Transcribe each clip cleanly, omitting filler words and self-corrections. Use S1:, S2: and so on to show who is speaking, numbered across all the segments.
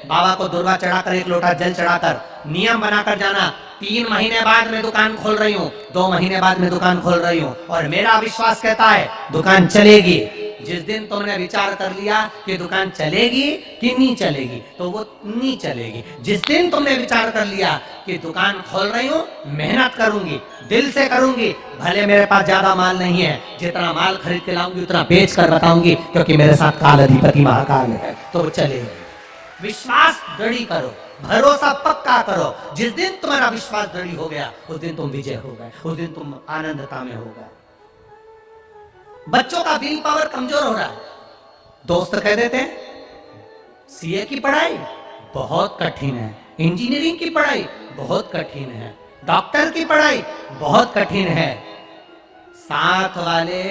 S1: बाबा को दुर्वा चढ़ाकर 1 लोटा जल चढ़ाकर नियम बनाकर जाना, 3 महीने बाद मैं दुकान खोल रही हूँ, 2 महीने बाद मैं दुकान खोल रही हूँ, और मेरा विश्वास कहता है दुकान चलेगी। जिस दिन तुमने विचार कर लिया कि दुकान चलेगी कि नहीं चलेगी, तो वो नहीं चलेगी। जिस दिन तुमने विचार कर लिया कि दुकान खोल रही हूँ, मेहनत करूंगी, दिल से करूंगी, भले मेरे पास ज्यादा माल नहीं है, जितना माल खरीद के लाऊंगी उतना बेच कर बताऊंगी, क्योंकि मेरे साथ काल अधिपति महाकाल है, तो वो चलेगा। विश्वास दृढ़ करो, भरोसा पक्का करो। जिस दिन तुम्हारा विश्वास दृढ़ हो गया, उस दिन तुम विजय हो गए, उस दिन तुम आनंदता में हो गए। बच्चों का विल पावर कमजोर हो रहा है। दोस्त कह देते हैं सीए की पढ़ाई बहुत कठिन है, इंजीनियरिंग की पढ़ाई बहुत कठिन है, डॉक्टर की पढ़ाई बहुत कठिन है। साथ वाले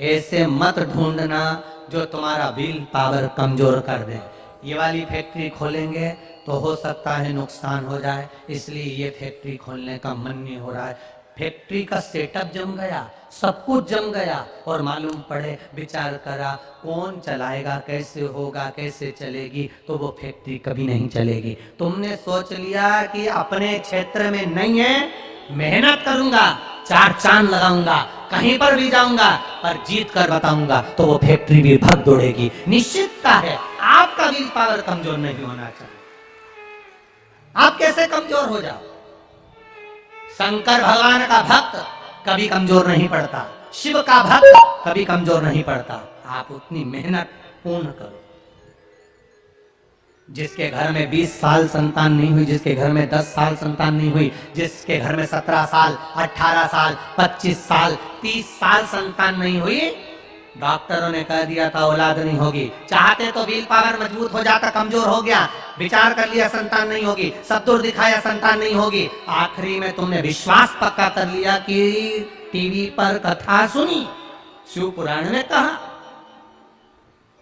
S1: ऐसे मत ढूंढना जो तुम्हारा विल पावर कमजोर कर दे। ये वाली फैक्ट्री खोलेंगे तो हो सकता है नुकसान हो जाए, इसलिए ये फैक्ट्री खोलने का मन नहीं हो रहा है। फैक्ट्री का सेटअप जम गया, सब कुछ जम गया, और मालूम पड़े, विचार करा कौन चलाएगा, कैसे होगा, कैसे चलेगी, तो वो फैक्ट्री कभी नहीं चलेगी। तुमने सोच लिया कि अपने क्षेत्र में नहीं है, मेहनत करूंगा, 4 चांद लगाऊंगा, कहीं पर भी जाऊंगा, पर जीत कर बताऊंगा, तो वो फैक्ट्री भी भग दौड़ेगी। निश्चितता है आपका विल पावर कमजोर नहीं होना चाहिए। आप कैसे कमजोर हो जाओ? शंकर भगवान का भक्त कभी कमजोर नहीं पड़ता, शिव का भक्त कभी कमजोर नहीं पड़ता। आप उतनी मेहनत पूर्ण करो। जिसके घर में 20 साल संतान नहीं हुई, जिसके घर में 10 साल संतान नहीं हुई, जिसके घर में 17 साल, 18 साल, 25 साल, 30 साल संतान नहीं हुई, डॉक्टरों ने कह दिया था औलाद नहीं होगी। चाहते तो विल पावर मजबूत हो जाता, कमजोर हो गया, विचार कर लिया संतान नहीं होगी, सब दूर दिखाया संतान नहीं होगी, आखिरी में तुमने विश्वास पक्का कर लिया कि टीवी पर कथा सुनी, शिव पुराण में कहा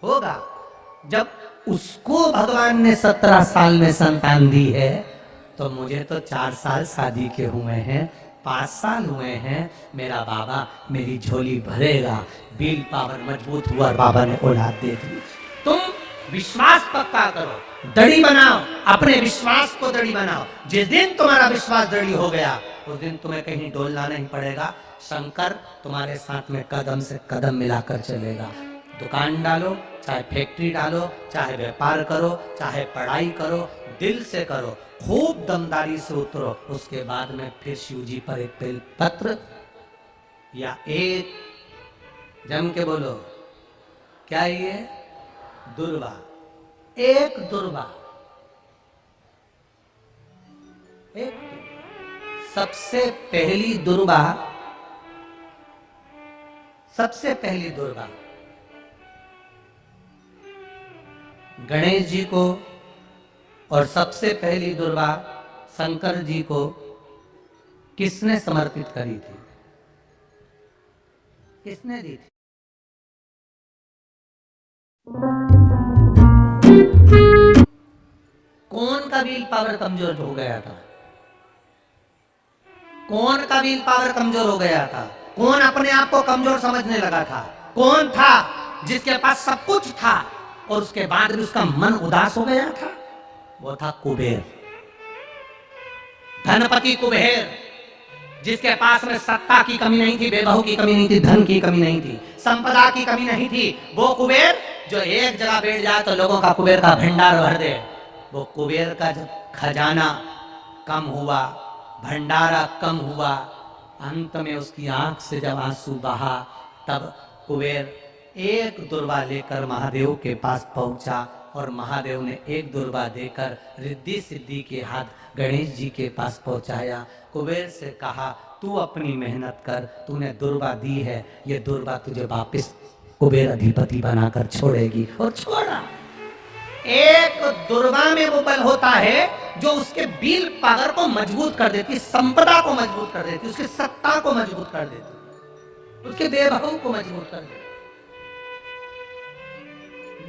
S1: होगा। जब उसको भगवान ने 17 साल में संतान दी है, तो मुझे तो 4 साल शादी के हुए हैं, 5 साल हुए हैं, मेरा बाबा मेरी झोली भरेगा। विल पावर मजबूत हुआ, बाबा ने औलाद दे दी। तुम विश्वास पक्का करो, दड़ी बनाओ, अपने विश्वास को दड़ी बनाओ। जिस दिन तुम्हारा विश्वास दड़ी हो गया, उस दिन तुम्हें कहीं डोलना नहीं पड़ेगा। शंकर तुम्हारे साथ में कदम से कदम मिलाकर चलेगा। दुकान डालो, चाहे फैक्ट्री डालो, चाहे व्यापार करो, चाहे पढ़ाई करो, दिल से करो, खूब दमदारी से उतरो। उसके बाद में फिर शिव जी पर एक बेल पत्र या एक, जम के बोलो, क्या ये दुर्वा, एक दुर्वा, एक सबसे पहली दुर्वा, सबसे पहली दुर्वा गणेश जी को, और सबसे पहली दुर्वा शंकर जी को किसने समर्पित करी थी? किसने दी थी? कौन का विल पावर कमजोर हो गया था? कौन का विल पावर कमजोर हो गया था? कौन अपने आप को कमजोर समझने लगा था? कौन था जिसके पास सब कुछ था और उसके बाद भी उसका मन उदास हो गया था? वो था कुबेर, धनपति कुबेर, जिसके पास में सत्ता की कमी नहीं थी, बेबहू की कमी नहीं थी, धन की कमी नहीं थी, संपदा की कमी नहीं थी। वो कुबेर जो एक जगह बैठ जाए तो लोगों का कुबेर का भंडार भर दे। वो कुबेर का जब खजाना कम हुआ, भंडारा कम हुआ, अंत में उसकी आंख से जब आंसू बहा, तब कुबेर एक दुर्वा लेकर महादेव के पास पहुंचा, और महादेव ने एक दुर्वा देकर रिद्धि सिद्धि के हाथ गणेश जी के पास पहुंचाया। कुबेर से कहा, तू अपनी मेहनत कर, तूने दुर्वा दी है, ये दुर्वा तुझे वापस कुबेर अधिपति बनाकर छोड़ेगी। और छोड़ा। एक दुर्वा में वो बल होता है जो उसके विल पावर को मजबूत कर देती, संपदा को मजबूत कर देती, उसकी सत्ता को मजबूत कर देती, उसके बेबहू को मजबूत कर देती।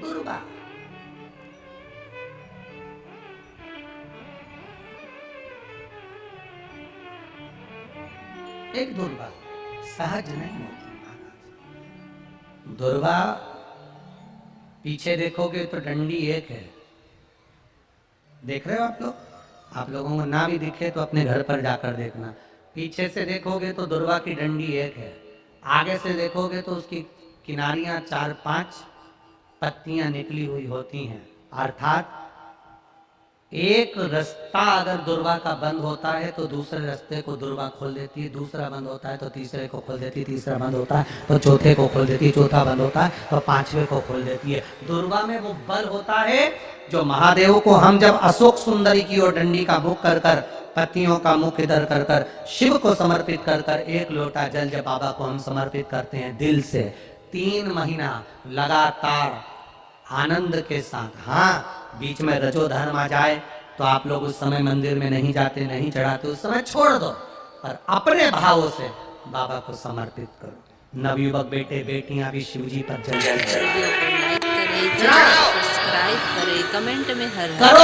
S1: दुर्वा एक दुर्वा सहज नहीं होती। दुर्वा पीछे देखोगे तो डंडी एक है, देख रहे हो आप लोग? आप लोगों को ना भी दिखे तो अपने घर पर जाकर देखना। पीछे से देखोगे तो दुर्वा की डंडी एक है, आगे से देखोगे तो उसकी किनारियां 4-5 पत्तियां निकली हुई होती हैं। अर्थात एक रास्ता अगर दुर्वा का बंद होता है तो दूसरे रास्ते को दुर्वा खोल देती है, दूसरा बंद होता है तो तीसरे को खोल देती है, तीसरा बंद होता है तो चौथे को खोल देती है, चौथा बंद होता है तो पांचवे को खोल देती है। दुर्वा में वो बल होता है जो महादेव को हम जब अशोक सुंदरी की ओर डंडी का मुख कर कर, पत्तियों का मुख इधर कर कर, शिव को समर्पित कर कर, एक लोटा जल जब बाबा को हम समर्पित करते हैं दिल से, 3 महीना लगातार आनंद के साथ, हाँ बीच में रजो धर्म आ जाए तो आप लोग उस समय मंदिर में नहीं जाते, नहीं चढ़ाते, उस समय छोड़ दो, पर अपने भावों से बाबा को समर्पित करो। नवयुवक बेटे बेटियां भी शिव जी पर जल
S2: वीडियो को लाइक करें, सब्सक्राइब करें, कमेंट में हर
S1: करो